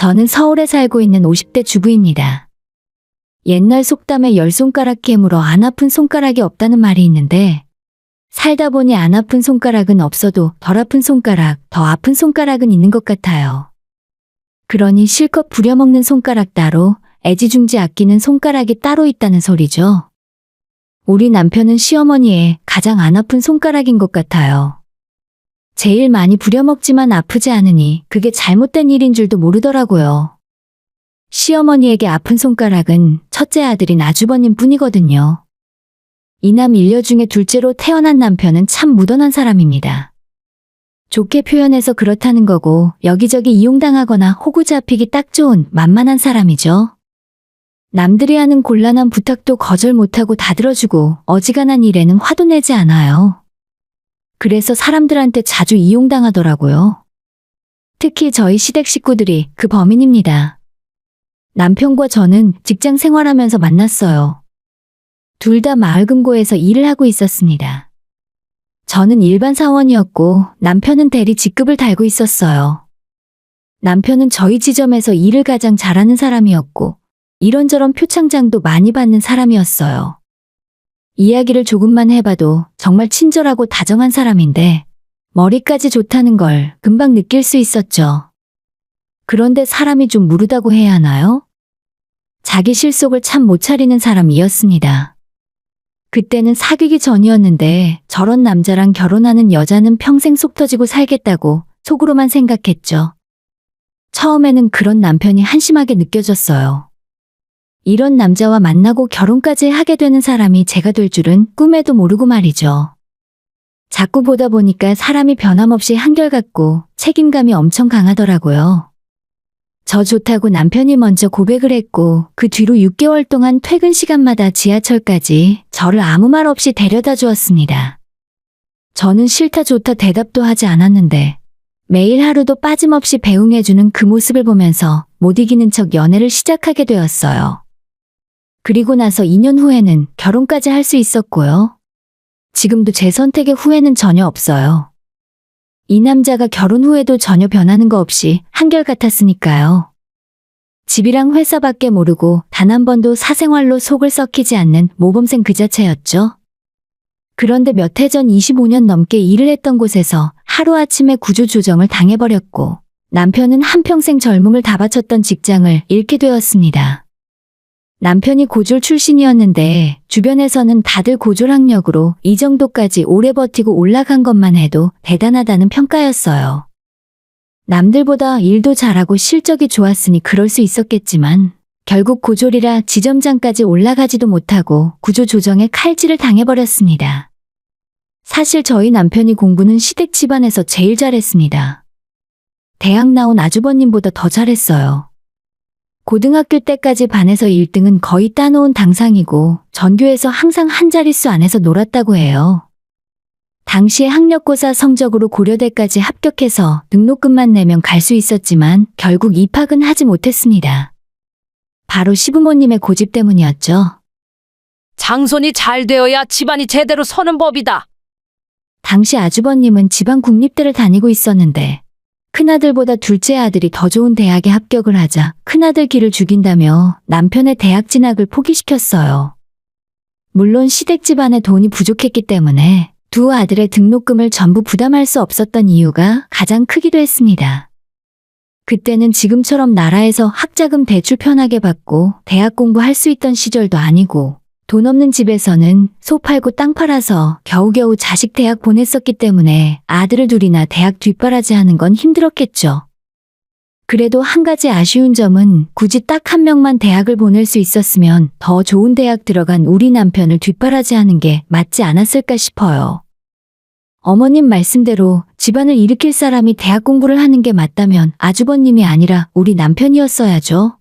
저는 서울에 살고 있는 50대 주부입니다. 옛날 속담에 10손가락 깨물어 안 아픈 손가락이 없다는 말이 있는데 살다 보니 안 아픈 손가락은 없어도 덜 아픈 손가락, 더 아픈 손가락은 있는 것 같아요. 그러니 실컷 부려먹는 손가락 따로, 애지중지 아끼는 손가락이 따로 있다는 소리죠. 우리 남편은 시어머니의 가장 안 아픈 손가락인 것 같아요. 제일 많이 부려먹지만 아프지 않으니 그게 잘못된 일인 줄도 모르더라고요. 시어머니에게 아픈 손가락은 첫째 아들인 아주버님 뿐이거든요. 이남 일녀 중에 둘째로 태어난 남편은 참 무던한 사람입니다. 좋게 표현해서 그렇다는 거고 여기저기 이용당하거나 호구 잡히기 딱 좋은 만만한 사람이죠. 남들이 하는 곤란한 부탁도 거절 못하고 다 들어주고 어지간한 일에는 화도 내지 않아요. 그래서 사람들한테 자주 이용당하더라고요. 특히 저희 시댁 식구들이 그 범인입니다. 남편과 저는 직장 생활하면서 만났어요. 둘 다 마을금고에서 일을 하고 있었습니다. 저는 일반 사원이었고 남편은 대리 직급을 달고 있었어요. 남편은 저희 지점에서 일을 가장 잘하는 사람이었고 이런저런 표창장도 많이 받는 사람이었어요. 이야기를 조금만 해봐도 정말 친절하고 다정한 사람인데 머리까지 좋다는 걸 금방 느낄 수 있었죠. 그런데 사람이 좀 무르다고 해야 하나요? 자기 실속을 참 못 차리는 사람이었습니다. 그때는 사귀기 전이었는데 저런 남자랑 결혼하는 여자는 평생 속 터지고 살겠다고 속으로만 생각했죠. 처음에는 그런 남편이 한심하게 느껴졌어요. 이런 남자와 만나고 결혼까지 하게 되는 사람이 제가 될 줄은 꿈에도 모르고 말이죠. 자꾸 보다 보니까 사람이 변함없이 한결같고 책임감이 엄청 강하더라고요. 저 좋다고 남편이 먼저 고백을 했고 그 뒤로 6개월 동안 퇴근 시간마다 지하철까지 저를 아무 말 없이 데려다 주었습니다. 저는 싫다 좋다 대답도 하지 않았는데 매일 하루도 빠짐없이 배웅해주는 그 모습을 보면서 못 이기는 척 연애를 시작하게 되었어요. 그리고 나서 2년 후에는 결혼까지 할 수 있었고요. 지금도 제 선택에 후회는 전혀 없어요. 이 남자가 결혼 후에도 전혀 변하는 거 없이 한결같았으니까요. 집이랑 회사밖에 모르고 단 한 번도 사생활로 속을 썩히지 않는 모범생 그 자체였죠. 그런데 몇 해 전 25년 넘게 일을 했던 곳에서 하루아침에 구조조정을 당해버렸고 남편은 한평생 젊음을 다 바쳤던 직장을 잃게 되었습니다. 남편이 고졸 출신이었는데 주변에서는 다들 고졸 학력으로 이 정도까지 오래 버티고 올라간 것만 해도 대단하다는 평가였어요. 남들보다 일도 잘하고 실적이 좋았으니 그럴 수 있었겠지만 결국 고졸이라 지점장까지 올라가지도 못하고 구조조정에 칼질을 당해버렸습니다. 사실 저희 남편이 공부는 시댁 집안에서 제일 잘했습니다. 대학 나온 아주버님보다 더 잘했어요. 고등학교 때까지 반에서 1등은 거의 따놓은 당상이고 전교에서 항상 한 자릿수 안에서 놀았다고 해요. 당시에 학력고사 성적으로 고려대까지 합격해서 등록금만 내면 갈 수 있었지만 결국 입학은 하지 못했습니다. 바로 시부모님의 고집 때문이었죠. 장손이 잘 되어야 집안이 제대로 서는 법이다. 당시 아주버님은 지방 국립대를 다니고 있었는데 큰아들보다 둘째 아들이 더 좋은 대학에 합격을 하자 큰아들 길을 죽인다며 남편의 대학 진학을 포기시켰어요. 물론 시댁 집안에 돈이 부족했기 때문에 두 아들의 등록금을 전부 부담할 수 없었던 이유가 가장 크기도 했습니다. 그때는 지금처럼 나라에서 학자금 대출 편하게 받고 대학 공부할 수 있던 시절도 아니고 돈 없는 집에서는 소 팔고 땅 팔아서 겨우겨우 자식 대학 보냈었기 때문에 아들을 둘이나 대학 뒷바라지하는 건 힘들었겠죠. 그래도 한 가지 아쉬운 점은 굳이 딱 한 명만 대학을 보낼 수 있었으면 더 좋은 대학 들어간 우리 남편을 뒷바라지하는 게 맞지 않았을까 싶어요. 어머님 말씀대로 집안을 일으킬 사람이 대학 공부를 하는 게 맞다면 아주버님이 아니라 우리 남편이었어야죠.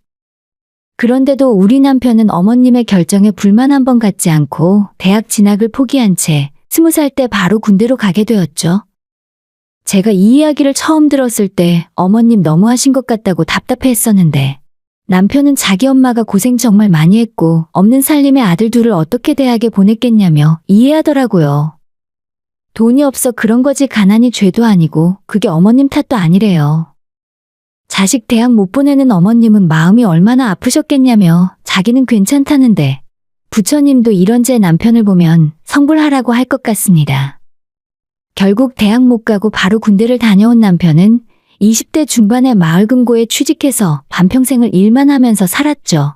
그런데도 우리 남편은 어머님의 결정에 불만 한 번 갖지 않고 대학 진학을 포기한 채 20살 때 바로 군대로 가게 되었죠. 제가 이 이야기를 처음 들었을 때 어머님 너무하신 것 같다고 답답해했었는데 남편은 자기 엄마가 고생 정말 많이 했고 없는 살림의 아들 둘을 어떻게 대학에 보냈겠냐며 이해하더라고요. 돈이 없어 그런 거지 가난이 죄도 아니고 그게 어머님 탓도 아니래요. 자식 대학 못 보내는 어머님은 마음이 얼마나 아프셨겠냐며 자기는 괜찮다는데 부처님도 이런 제 남편을 보면 성불하라고 할 것 같습니다. 결국 대학 못 가고 바로 군대를 다녀온 남편은 20대 중반에 마을금고에 취직해서 반평생을 일만 하면서 살았죠.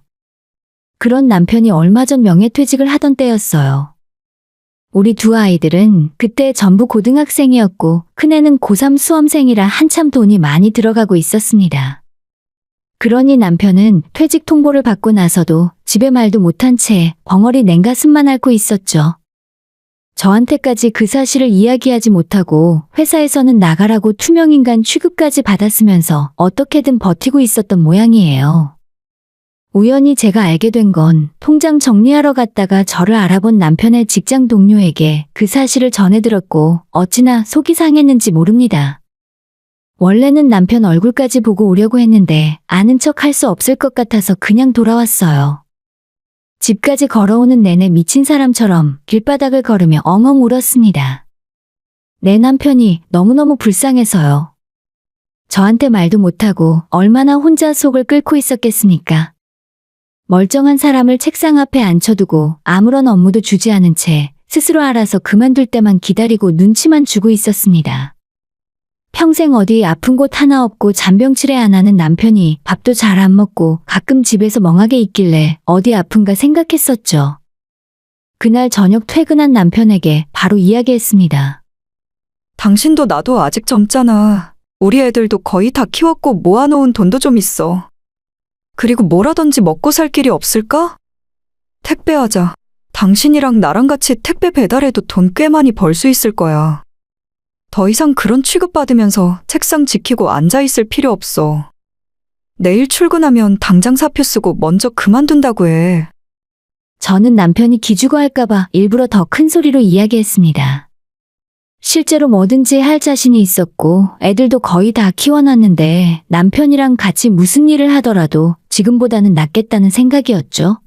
그런 남편이 얼마 전 명예퇴직을 하던 때였어요. 우리 두 아이들은 그때 전부 고등학생이었고 큰애는 고3 수험생이라 한참 돈이 많이 들어가고 있었습니다. 그러니 남편은 퇴직 통보를 받고 나서도 집에 말도 못한 채 벙어리 냉가슴만 앓고 있었죠. 저한테까지 그 사실을 이야기하지 못하고 회사에서는 나가라고 투명인간 취급까지 받았으면서 어떻게든 버티고 있었던 모양이에요. 우연히 제가 알게 된 건 통장 정리하러 갔다가 저를 알아본 남편의 직장 동료에게 그 사실을 전해들었고 어찌나 속이 상했는지 모릅니다. 원래는 남편 얼굴까지 보고 오려고 했는데 아는 척 할 수 없을 것 같아서 그냥 돌아왔어요. 집까지 걸어오는 내내 미친 사람처럼 길바닥을 걸으며 엉엉 울었습니다. 내 남편이 너무너무 불쌍해서요. 저한테 말도 못하고 얼마나 혼자 속을 끓고 있었겠습니까? 멀쩡한 사람을 책상 앞에 앉혀두고 아무런 업무도 주지 않은 채 스스로 알아서 그만둘 때만 기다리고 눈치만 주고 있었습니다. 평생 어디 아픈 곳 하나 없고 잔병치레 안 하는 남편이 밥도 잘 안 먹고 가끔 집에서 멍하게 있길래 어디 아픈가 생각했었죠. 그날 저녁 퇴근한 남편에게 바로 이야기했습니다. 당신도 나도 아직 젊잖아. 우리 애들도 거의 다 키웠고 모아놓은 돈도 좀 있어. 그리고 뭐라든지 먹고 살 길이 없을까? 택배하자. 당신이랑 나랑 같이 택배 배달해도 돈 꽤 많이 벌 수 있을 거야. 더 이상 그런 취급받으면서 책상 지키고 앉아있을 필요 없어. 내일 출근하면 당장 사표 쓰고 먼저 그만둔다고 해. 저는 남편이 기죽어 할까봐 일부러 더 큰 소리로 이야기했습니다. 실제로 뭐든지 할 자신이 있었고 애들도 거의 다 키워놨는데 남편이랑 같이 무슨 일을 하더라도 지금보다는 낫겠다는 생각이었죠.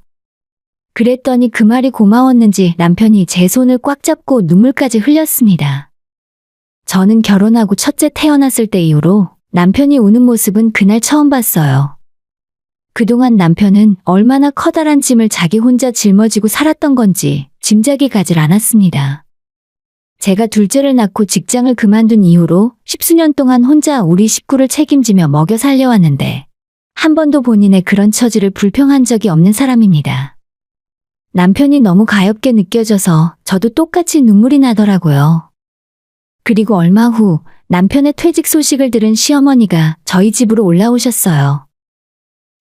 그랬더니 그 말이 고마웠는지 남편이 제 손을 꽉 잡고 눈물까지 흘렸습니다. 저는 결혼하고 첫째 태어났을 때 이후로 남편이 우는 모습은 그날 처음 봤어요. 그동안 남편은 얼마나 커다란 짐을 자기 혼자 짊어지고 살았던 건지 짐작이 가질 않았습니다. 제가 둘째를 낳고 직장을 그만둔 이후로 10수년 동안 혼자 우리 식구를 책임지며 먹여 살려왔는데 한 번도 본인의 그런 처지를 불평한 적이 없는 사람입니다. 남편이 너무 가엾게 느껴져서 저도 똑같이 눈물이 나더라고요. 그리고 얼마 후 남편의 퇴직 소식을 들은 시어머니가 저희 집으로 올라오셨어요.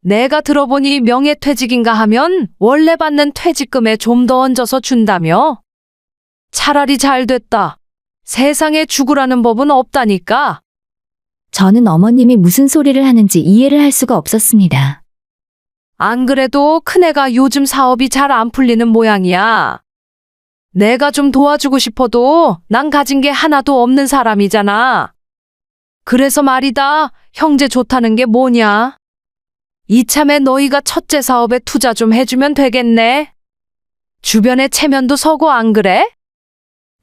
내가 들어보니 명예퇴직인가 하면 원래 받는 퇴직금에 좀 더 얹어서 준다며? 차라리 잘 됐다. 세상에 죽으라는 법은 없다니까. 저는 어머님이 무슨 소리를 하는지 이해를 할 수가 없었습니다. 안 그래도 큰애가 요즘 사업이 잘 안 풀리는 모양이야. 내가 좀 도와주고 싶어도 난 가진 게 하나도 없는 사람이잖아. 그래서 말이다, 형제 좋다는 게 뭐냐? 이참에 너희가 첫째 사업에 투자 좀 해주면 되겠네. 주변에 체면도 서고 안 그래?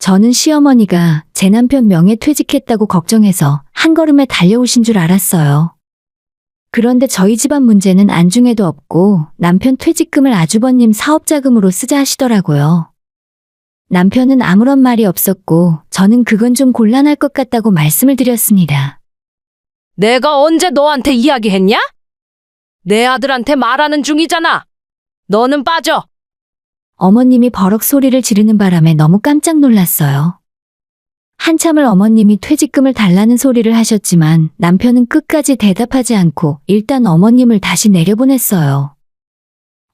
저는 시어머니가 제 남편 명예퇴직했다고 걱정해서 한 걸음에 달려오신 줄 알았어요. 그런데 저희 집안 문제는 안중에도 없고 남편 퇴직금을 아주버님 사업자금으로 쓰자 하시더라고요. 남편은 아무런 말이 없었고 저는 그건 좀 곤란할 것 같다고 말씀을 드렸습니다. 내가 언제 너한테 이야기했냐? 내 아들한테 말하는 중이잖아. 너는 빠져. 어머님이 버럭 소리를 지르는 바람에 너무 깜짝 놀랐어요. 한참을 어머님이 퇴직금을 달라는 소리를 하셨지만 남편은 끝까지 대답하지 않고 일단 어머님을 다시 내려보냈어요.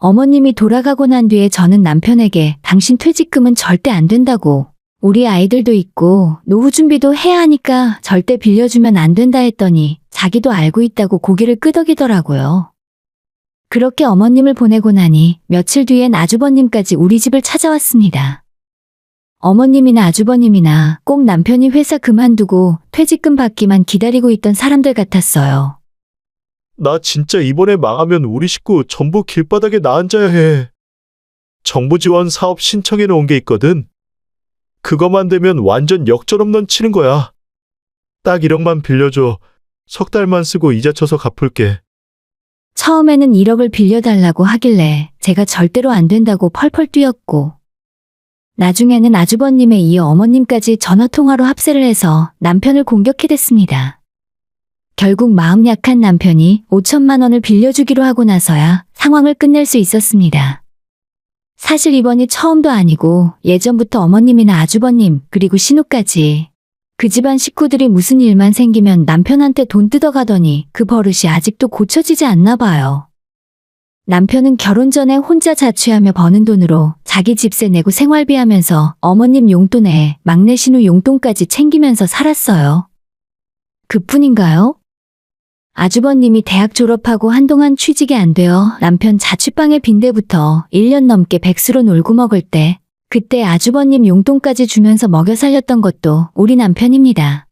어머님이 돌아가고 난 뒤에 저는 남편에게 당신 퇴직금은 절대 안 된다고, 우리 아이들도 있고 노후 준비도 해야 하니까 절대 빌려주면 안 된다 했더니 자기도 알고 있다고 고개를 끄덕이더라고요. 그렇게 어머님을 보내고 나니 며칠 뒤엔 아주버님까지 우리 집을 찾아왔습니다. 어머님이나 아주버님이나 꼭 남편이 회사 그만두고 퇴직금 받기만 기다리고 있던 사람들 같았어요. 나 진짜 이번에 망하면 우리 식구 전부 길바닥에 나앉아야 해. 정부 지원 사업 신청해 놓은 게 있거든. 그거만 되면 완전 역전홈런 치는 거야. 딱 1억만 빌려줘. 석 달만 쓰고 이자 쳐서 갚을게. 처음에는 1억을 빌려달라고 하길래 제가 절대로 안 된다고 펄펄 뛰었고, 나중에는 아주버님에 이어 어머님까지 전화통화로 합세를 해서 남편을 공격해댔습니다. 결국 마음 약한 남편이 5천만 원을 빌려주기로 하고 나서야 상황을 끝낼 수 있었습니다. 사실 이번이 처음도 아니고 예전부터 어머님이나 아주버님 그리고 신우까지 그 집안 식구들이 무슨 일만 생기면 남편한테 돈 뜯어가더니 그 버릇이 아직도 고쳐지지 않나 봐요. 남편은 결혼 전에 혼자 자취하며 버는 돈으로 자기 집세 내고 생활비 하면서 어머님 용돈에 막내 신우 용돈까지 챙기면서 살았어요. 그뿐인가요? 아주버님이 대학 졸업하고 한동안 취직이 안 되어 남편 자취방에 빈대부터 1년 넘게 백수로 놀고 먹을 때 그때 아주버님 용돈까지 주면서 먹여 살렸던 것도 우리 남편입니다.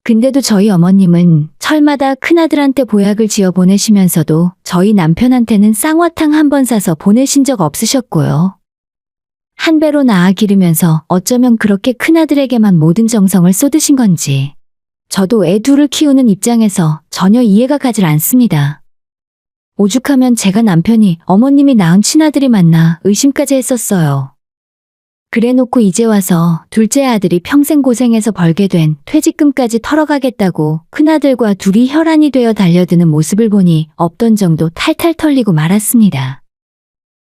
근데도 저희 어머님은 철마다 큰아들한테 보약을 지어 보내시면서도 저희 남편한테는 쌍화탕 한 번 사서 보내신 적 없으셨고요. 한 배로 낳아 기르면서 어쩌면 그렇게 큰아들에게만 모든 정성을 쏟으신 건지 저도 애 둘을 키우는 입장에서 전혀 이해가 가질 않습니다. 오죽하면 제가 남편이 어머님이 낳은 친아들이 맞나 의심까지 했었어요. 그래놓고 이제 와서 둘째 아들이 평생 고생해서 벌게 된 퇴직금까지 털어가겠다고 큰아들과 둘이 혈안이 되어 달려드는 모습을 보니 없던 정도 탈탈 털리고 말았습니다.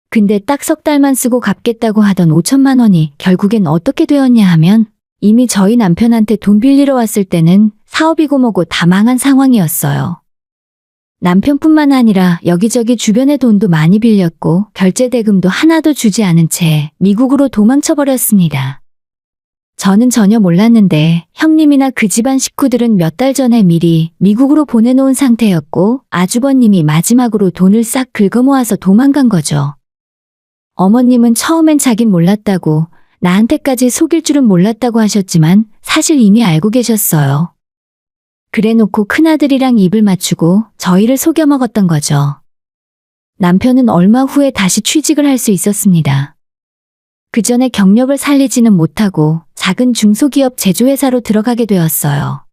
근데 딱 석 달만 쓰고 갚겠다고 하던 5천만 원이 결국엔 어떻게 되었냐 하면 이미 저희 남편한테 돈 빌리러 왔을 때는 사업이고 뭐고 다 망한 상황이었어요. 남편뿐만 아니라 여기저기 주변의 돈도 많이 빌렸고 결제 대금도 하나도 주지 않은 채 미국으로 도망쳐버렸습니다. 저는 전혀 몰랐는데 형님이나 그 집안 식구들은 몇 달 전에 미리 미국으로 보내놓은 상태였고 아주버님이 마지막으로 돈을 싹 긁어모아서 도망간 거죠. 어머님은 처음엔 자긴 몰랐다고 나한테까지 속일 줄은 몰랐다고 하셨지만 사실 이미 알고 계셨어요. 그래놓고 큰아들이랑 입을 맞추고 저희를 속여 먹었던 거죠. 남편은 얼마 후에 다시 취직을 할 수 있었습니다. 그 전에 경력을 살리지는 못하고 작은 중소기업 제조회사로 들어가게 되었어요.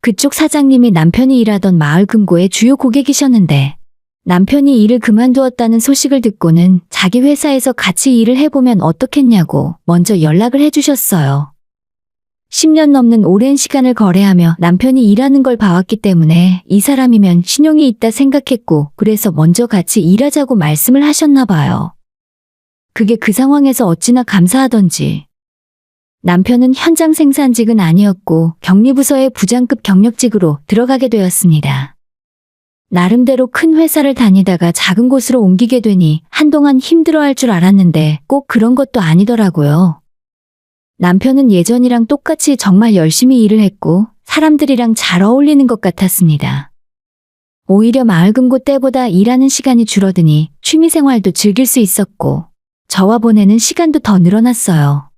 그쪽 사장님이 남편이 일하던 마을 금고의 주요 고객이셨는데 남편이 일을 그만두었다는 소식을 듣고는 자기 회사에서 같이 일을 해보면 어떻겠냐고 먼저 연락을 해주셨어요. 10년 넘는 오랜 시간을 거래하며 남편이 일하는 걸 봐왔기 때문에 이 사람이면 신용이 있다 생각했고 그래서 먼저 같이 일하자고 말씀을 하셨나 봐요. 그게 그 상황에서 어찌나 감사하던지. 남편은 현장 생산직은 아니었고 격리부서의 부장급 경력직으로 들어가게 되었습니다. 나름대로 큰 회사를 다니다가 작은 곳으로 옮기게 되니 한동안 힘들어할 줄 알았는데 꼭 그런 것도 아니더라고요. 남편은 예전이랑 똑같이 정말 열심히 일을 했고 사람들이랑 잘 어울리는 것 같았습니다. 오히려 마을 금고 때보다 일하는 시간이 줄어드니 취미생활도 즐길 수 있었고 저와 보내는 시간도 더 늘어났어요.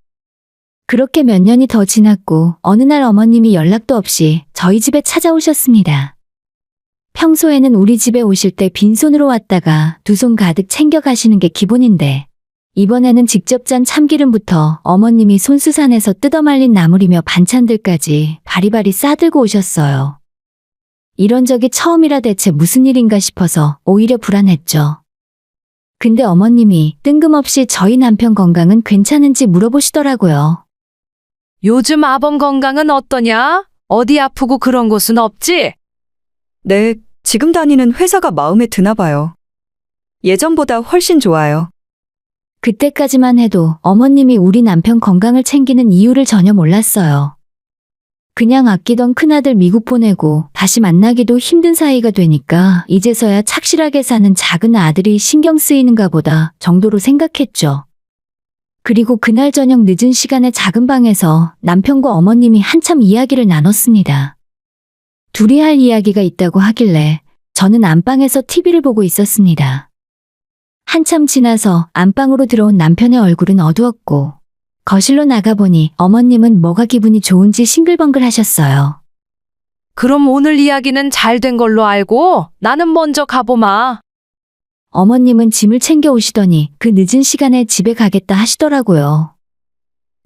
그렇게 몇 년이 더 지났고 어느 날 어머님이 연락도 없이 저희 집에 찾아오셨습니다. 평소에는 우리 집에 오실 때 빈손으로 왔다가 두 손 가득 챙겨가시는 게 기본인데 이번에는 직접 짠 참기름부터 어머님이 손수산에서 뜯어말린 나물이며 반찬들까지 바리바리 싸들고 오셨어요. 이런 적이 처음이라 대체 무슨 일인가 싶어서 오히려 불안했죠. 근데 어머님이 뜬금없이 저희 남편 건강은 괜찮은지 물어보시더라고요. 요즘 아범 건강은 어떠냐? 어디 아프고 그런 곳은 없지? 네, 지금 다니는 회사가 마음에 드나 봐요. 예전보다 훨씬 좋아요. 그때까지만 해도 어머님이 우리 남편 건강을 챙기는 이유를 전혀 몰랐어요. 그냥 아끼던 큰아들 미국 보내고 다시 만나기도 힘든 사이가 되니까 이제서야 착실하게 사는 작은 아들이 신경 쓰이는가 보다 정도로 생각했죠. 그리고 그날 저녁 늦은 시간에 작은 방에서 남편과 어머님이 한참 이야기를 나눴습니다. 둘이 할 이야기가 있다고 하길래 저는 안방에서 TV를 보고 있었습니다. 한참 지나서 안방으로 들어온 남편의 얼굴은 어두웠고 거실로 나가보니 어머님은 뭐가 기분이 좋은지 싱글벙글 하셨어요. 그럼 오늘 이야기는 잘 된 걸로 알고 나는 먼저 가보마. 어머님은 짐을 챙겨 오시더니 그 늦은 시간에 집에 가겠다 하시더라고요.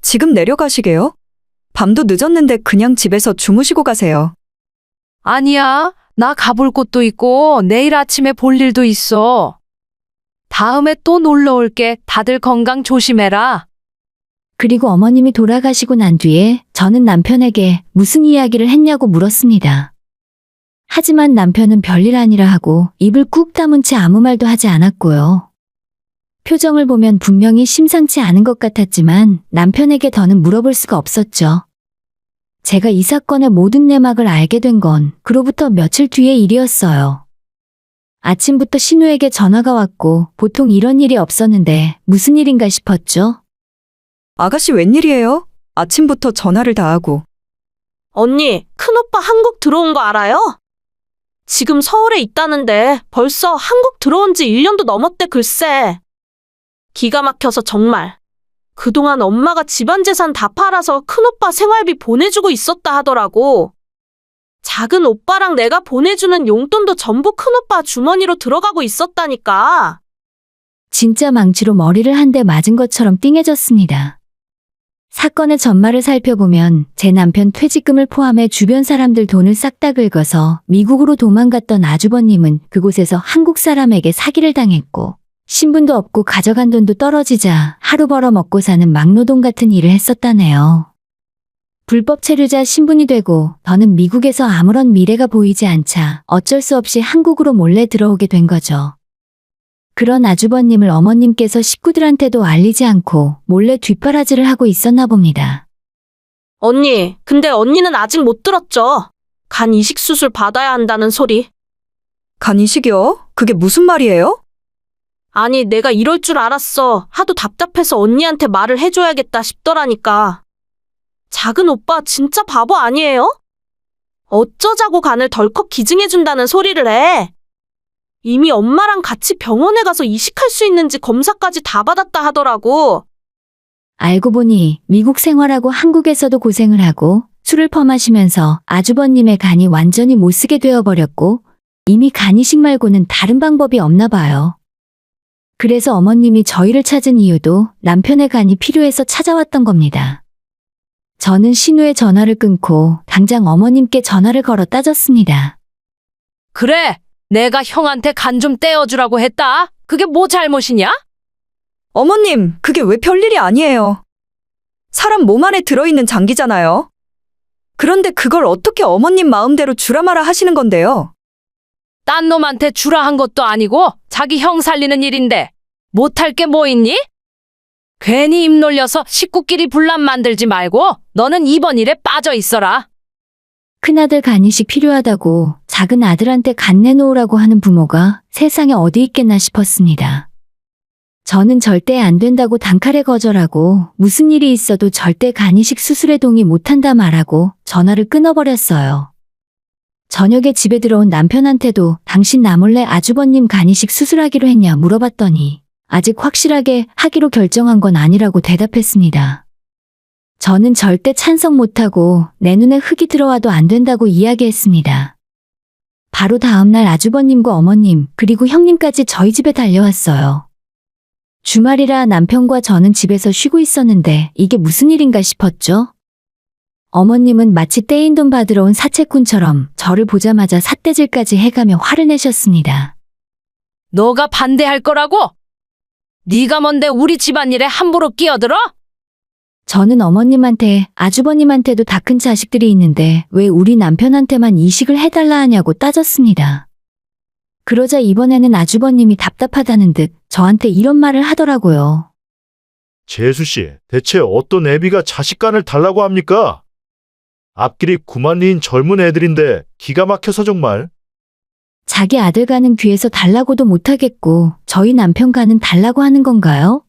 지금 내려가시게요? 밤도 늦었는데 그냥 집에서 주무시고 가세요. 아니야. 나 가볼 곳도 있고 내일 아침에 볼 일도 있어. 다음에 또 놀러 올게. 다들 건강 조심해라. 그리고 어머님이 돌아가시고 난 뒤에 저는 남편에게 무슨 이야기를 했냐고 물었습니다. 하지만 남편은 별일 아니라 하고 입을 꾹 다문 채 아무 말도 하지 않았고요. 표정을 보면 분명히 심상치 않은 것 같았지만 남편에게 더는 물어볼 수가 없었죠. 제가 이 사건의 모든 내막을 알게 된 건 그로부터 며칠 뒤의 일이었어요. 아침부터 신우에게 전화가 왔고 보통 이런 일이 없었는데 무슨 일인가 싶었죠. 아가씨 웬일이에요? 아침부터 전화를 다 하고. 언니, 큰오빠 한국 들어온 거 알아요? 지금 서울에 있다는데 벌써 한국 들어온 지 1년도 넘었대 글쎄. 기가 막혀서 정말. 그동안 엄마가 집안 재산 다 팔아서 큰오빠 생활비 보내주고 있었다 하더라고. 작은 오빠랑 내가 보내주는 용돈도 전부 큰오빠 주머니로 들어가고 있었다니까. 진짜 망치로 머리를 한 대 맞은 것처럼 띵해졌습니다. 사건의 전말을 살펴보면 제 남편 퇴직금을 포함해 주변 사람들 돈을 싹 다 긁어서 미국으로 도망갔던 아주버님은 그곳에서 한국 사람에게 사기를 당했고 신분도 없고 가져간 돈도 떨어지자 하루 벌어 먹고 사는 막노동 같은 일을 했었다네요. 불법 체류자 신분이 되고 더는 미국에서 아무런 미래가 보이지 않자 어쩔 수 없이 한국으로 몰래 들어오게 된 거죠. 그런 아주버님을 어머님께서 식구들한테도 알리지 않고 몰래 뒷바라지를 하고 있었나 봅니다. 언니, 근데 언니는 아직 못 들었죠? 간 이식 수술 받아야 한다는 소리. 간 이식이요? 그게 무슨 말이에요? 아니, 내가 이럴 줄 알았어. 하도 답답해서 언니한테 말을 해줘야겠다 싶더라니까. 작은 오빠 진짜 바보 아니에요? 어쩌자고 간을 덜컥 기증해준다는 소리를 해. 이미 엄마랑 같이 병원에 가서 이식할 수 있는지 검사까지 다 받았다 하더라고. 알고 보니 미국 생활하고 한국에서도 고생을 하고 술을 퍼마시면서 아주버님의 간이 완전히 못쓰게 되어버렸고 이미 간 이식 말고는 다른 방법이 없나 봐요. 그래서 어머님이 저희를 찾은 이유도 남편의 간이 필요해서 찾아왔던 겁니다. 저는 신우의 전화를 끊고 당장 어머님께 전화를 걸어 따졌습니다. 그래. 내가 형한테 간 좀 떼어주라고 했다. 그게 뭐 잘못이냐? 어머님, 그게 왜 별일이 아니에요. 사람 몸 안에 들어있는 장기잖아요. 그런데 그걸 어떻게 어머님 마음대로 주라 마라 하시는 건데요? 딴 놈한테 주라 한 것도 아니고 자기 형 살리는 일인데 못할 게 뭐 있니? 괜히 입 놀려서 식구끼리 분란 만들지 말고 너는 이번 일에 빠져 있어라. 큰아들 간 이식 필요하다고 작은 아들한테 간 내놓으라고 하는 부모가 세상에 어디 있겠나 싶었습니다. 저는 절대 안 된다고 단칼에 거절하고 무슨 일이 있어도 절대 간 이식 수술에 동의 못한다 말하고 전화를 끊어버렸어요. 저녁에 집에 들어온 남편한테도 당신 나 몰래 아주버님 간 이식 수술하기로 했냐 물어봤더니 아직 확실하게 하기로 결정한 건 아니라고 대답했습니다. 저는 절대 찬성 못하고 내 눈에 흙이 들어와도 안 된다고 이야기했습니다. 바로 다음날 아주버님과 어머님 그리고 형님까지 저희 집에 달려왔어요. 주말이라 남편과 저는 집에서 쉬고 있었는데 이게 무슨 일인가 싶었죠? 어머님은 마치 떼인 돈 받으러 온 사채꾼처럼 저를 보자마자 삿대질까지 해가며 화를 내셨습니다. 너가 반대할 거라고? 네가 뭔데 우리 집안일에 함부로 끼어들어? 저는 어머님한테 아주버님한테도 다 큰 자식들이 있는데 왜 우리 남편한테만 이식을 해달라 하냐고 따졌습니다. 그러자 이번에는 아주버님이 답답하다는 듯 저한테 이런 말을 하더라고요. 재수씨, 대체 어떤 애비가 자식간을 달라고 합니까? 앞길이 구만리인 젊은 애들인데 기가 막혀서 정말. 자기 아들 가는 귀에서 달라고도 못하겠고 저희 남편 가는 달라고 하는 건가요?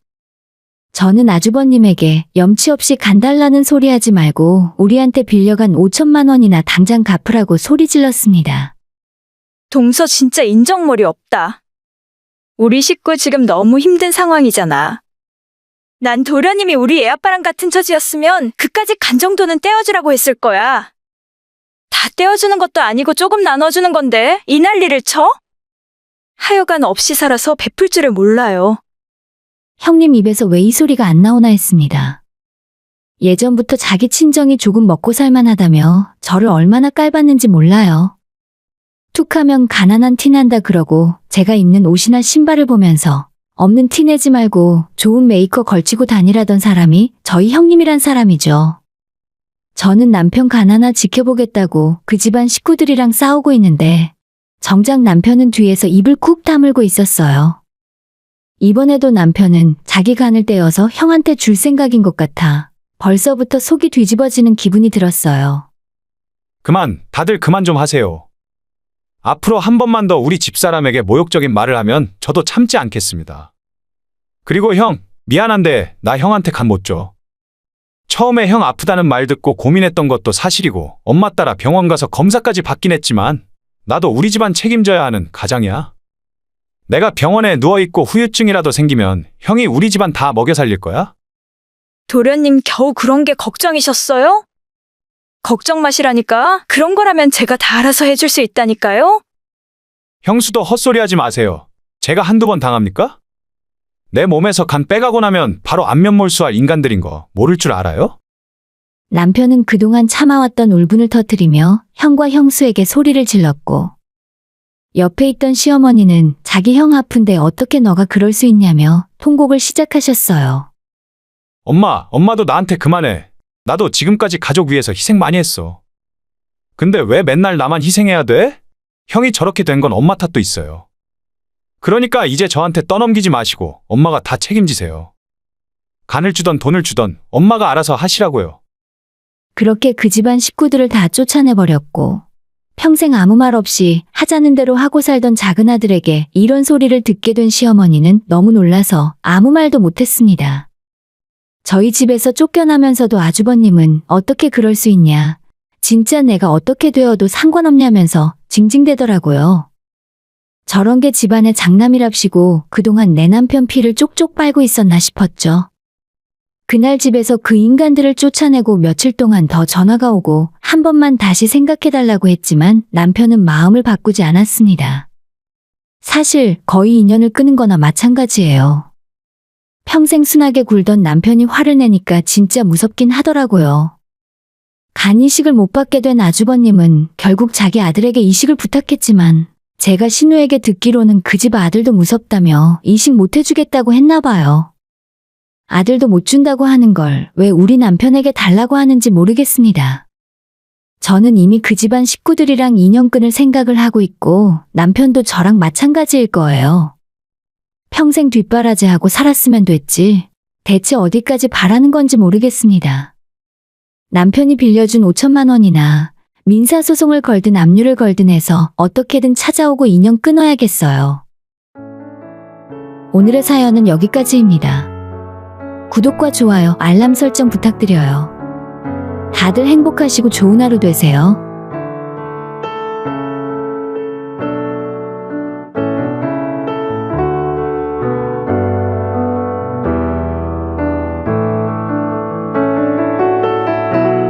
저는 아주버님에게 염치 없이 간 달라는 소리 하지 말고 우리한테 빌려간 5천만 원이나 당장 갚으라고 소리 질렀습니다. 동서 진짜 인정머리 없다. 우리 식구 지금 너무 힘든 상황이잖아. 난 도련님이 우리 애아빠랑 같은 처지였으면 그까짓 간 정도는 떼어주라고 했을 거야. 다 떼어주는 것도 아니고 조금 나눠주는 건데 이 난리를 쳐? 하여간 없이 살아서 베풀 줄을 몰라요. 형님 입에서 왜 이 소리가 안 나오나 했습니다. 예전부터 자기 친정이 조금 먹고 살만하다며 저를 얼마나 깔봤는지 몰라요. 툭하면 가난한 티난다 그러고 제가 입는 옷이나 신발을 보면서 없는 티 내지 말고 좋은 메이커 걸치고 다니라던 사람이 저희 형님이란 사람이죠. 저는 남편 가난하 지켜보겠다고 그 집안 식구들이랑 싸우고 있는데 정작 남편은 뒤에서 입을 쿡 다물고 있었어요. 이번에도 남편은 자기 간을 떼어서 형한테 줄 생각인 것 같아 벌써부터 속이 뒤집어지는 기분이 들었어요. 다들 그만 좀 하세요. 앞으로 한 번만 더 우리 집사람에게 모욕적인 말을 하면 저도 참지 않겠습니다. 그리고 형, 미안한데 나 형한테 간 못 줘. 처음에 형 아프다는 말 듣고 고민했던 것도 사실이고 엄마 따라 병원 가서 검사까지 받긴 했지만 나도 우리 집안 책임져야 하는 가장이야. 내가 병원에 누워있고 후유증이라도 생기면 형이 우리 집안 다 먹여 살릴 거야? 도련님 겨우 그런 게 걱정이셨어요? 걱정 마시라니까. 그런 거라면 제가 다 알아서 해줄 수 있다니까요. 형수도 헛소리하지 마세요. 제가 한두 번 당합니까? 내 몸에서 간 빼가고 나면 바로 안면몰수할 인간들인 거 모를 줄 알아요? 남편은 그동안 참아왔던 울분을 터뜨리며 형과 형수에게 소리를 질렀고 옆에 있던 시어머니는 자기 형 아픈데 어떻게 너가 그럴 수 있냐며 통곡을 시작하셨어요. 엄마도 나한테 그만해. 나도 지금까지 가족 위해서 희생 많이 했어. 근데 왜 맨날 나만 희생해야 돼? 형이 저렇게 된 건 엄마 탓도 있어요. 그러니까 이제 저한테 떠넘기지 마시고 엄마가 다 책임지세요. 간을 주던 돈을 주던 엄마가 알아서 하시라고요. 그렇게 그 집안 식구들을 다 쫓아내버렸고 평생 아무 말 없이 하자는 대로 하고 살던 작은 아들에게 이런 소리를 듣게 된 시어머니는 너무 놀라서 아무 말도 못했습니다. 저희 집에서 쫓겨나면서도 아주버님은 어떻게 그럴 수 있냐. 진짜 내가 어떻게 되어도 상관없냐면서 징징대더라고요. 저런 게 집안의 장남이랍시고 그동안 내 남편 피를 쪽쪽 빨고 있었나 싶었죠. 그날 집에서 그 인간들을 쫓아내고 며칠 동안 더 전화가 오고 한 번만 다시 생각해달라고 했지만 남편은 마음을 바꾸지 않았습니다. 사실 거의 인연을 끊은 거나 마찬가지예요. 평생 순하게 굴던 남편이 화를 내니까 진짜 무섭긴 하더라고요. 간 이식을 못 받게 된 아주버님은 결국 자기 아들에게 이식을 부탁했지만 제가 신우에게 듣기로는 그 집 아들도 무섭다며 이식 못 해주겠다고 했나 봐요. 아들도 못 준다고 하는 걸 왜 우리 남편에게 달라고 하는지 모르겠습니다. 저는 이미 그 집안 식구들이랑 인연 끊을 생각을 하고 있고 남편도 저랑 마찬가지일 거예요. 평생 뒷바라지하고 살았으면 됐지. 대체 어디까지 바라는 건지 모르겠습니다. 남편이 빌려준 5천만 원이나 민사소송을 걸든 압류를 걸든 해서 어떻게든 찾아오고 인연 끊어야겠어요. 오늘의 사연은 여기까지입니다. 구독과 좋아요, 알람 설정 부탁드려요. 다들 행복하시고 좋은 하루 되세요.